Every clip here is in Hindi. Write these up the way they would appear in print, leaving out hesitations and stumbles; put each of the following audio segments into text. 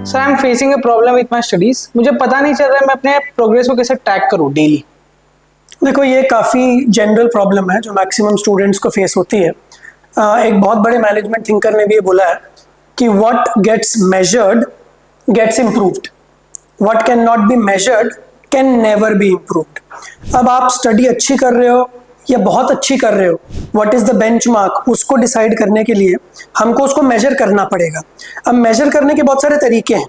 Sir I am facing a problem with my studies. मुझे पता नहीं चल रहा है मैं अपने प्रोग्रेस को कैसे ट्रैक करूँ डेली। देखो, ये काफ़ी जनरल प्रॉब्लम है जो मैक्सिमम स्टूडेंट्स को फेस होती है। एक बहुत बड़े मैनेजमेंट थिंकर ने भी ये बोला है कि what gets measured gets improved, what can not be measured can never be improved. अब आप स्टडी अच्छी कर रहे हो या बहुत अच्छी कर रहे हो, व्हाट इज़ द बेंचमार्क, उसको डिसाइड करने के लिए हमको उसको मेजर करना पड़ेगा। अब मेजर करने के बहुत सारे तरीके हैं,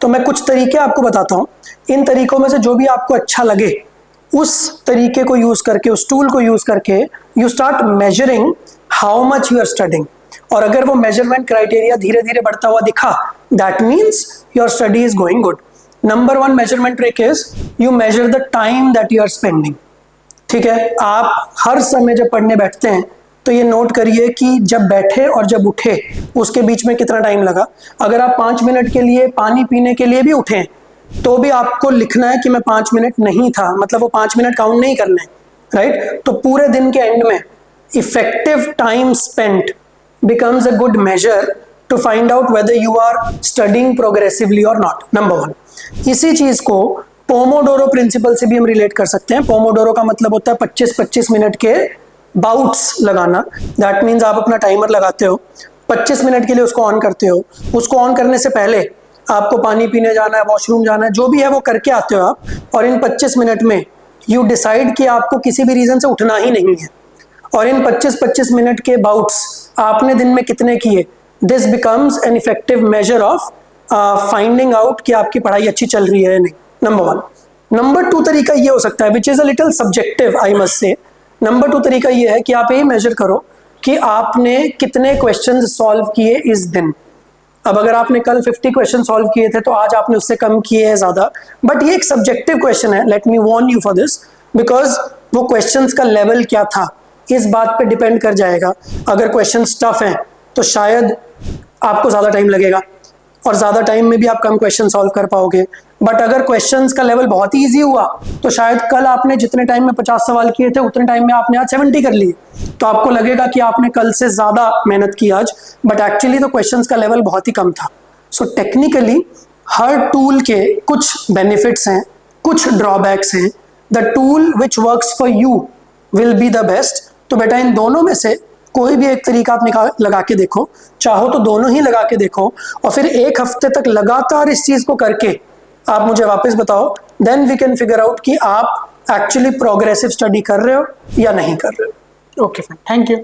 तो मैं कुछ तरीके आपको बताता हूँ। इन तरीकों में से जो भी आपको अच्छा लगे उस तरीके को यूज करके, उस टूल को यूज करके you start measuring how much you are studying. और अगर वो मेजरमेंट क्राइटेरिया धीरे धीरे बढ़ता हुआ दिखा, that means your study is going good. Number one measurement trick is you measure the time that you are spending. ठीक है, आप हर समय जब पढ़ने बैठते हैं तो ये नोट करिए कि जब बैठे और जब उठे उसके बीच में कितना टाइम लगा। अगर आप 5 मिनट के लिए पानी पीने के लिए भी उठे तो भी आपको लिखना है कि मैं 5 मिनट नहीं था, मतलब वो 5 मिनट काउंट नहीं करने, राइट। तो पूरे दिन के एंड में effective time spent becomes a good measure to find out whether you are studying progressively or not. Number one, इसी चीज को पोमोडोरो प्रिंसिपल से भी हम रिलेट कर सकते हैं। पोमोडोरो का मतलब होता है 25-25 मिनट के बाउट्स लगाना। दैट मीन्स आप अपना टाइमर लगाते हो, 25 मिनट के लिए उसको ऑन करते हो। उसको ऑन करने से पहले आपको पानी पीने जाना है, वॉशरूम जाना है, जो भी है वो करके आते हो आप, और इन 25 मिनट में यू डिसाइड कि आपको किसी भी रीजन से उठना ही नहीं है। और इन 25-25 मिनट के बाउट्स आपने दिन में कितने किए, this becomes an effective measure of finding out कि आपकी पढ़ाई अच्छी चल रही है या नहीं। Number one. नंबर टू तरीका ये हो सकता है, which is a little subjective I must say. Number two तरीका ये है कि आप ये मेजर करो कि आपने कितने क्वेश्चन सॉल्व किए इस दिन। अब अगर आपने कल 50 क्वेश्चन सॉल्व किए थे तो आज आपने उससे कम किए हैं ज्यादा, बट ये एक सब्जेक्टिव क्वेश्चन है। Let me warn you for this, because वो क्वेश्चंस का लेवल क्या था इस बात पे डिपेंड कर जाएगा। अगर क्वेश्चन टफ हैं तो शायद आपको ज्यादा टाइम लगेगा और ज्यादा टाइम में भी आप कम क्वेश्चन सॉल्व कर पाओगे। बट अगर क्वेश्चंस का लेवल बहुत इजी हुआ तो शायद कल आपने जितने टाइम में 50 सवाल किए थे उतने टाइम में आपने आज 70 कर लिए, तो आपको लगेगा कि आपने कल से ज्यादा मेहनत की आज, बट एक्चुअली तो क्वेश्चंस का लेवल बहुत ही कम था। सो टेक्निकली हर टूल के कुछ बेनिफिट्स हैं, कुछ ड्रॉबैक्स हैं। The tool which works for you will be the best. तो बेटा इन दोनों में से कोई भी एक तरीका आप लगा के देखो, चाहो तो दोनों ही लगा के देखो, और फिर एक हफ्ते तक लगातार इस चीज को करके आप मुझे वापस बताओ। Then we can figure out कि आप एक्चुअली प्रोग्रेसिव स्टडी कर रहे हो या नहीं कर रहे हो। Okay fine, thank you.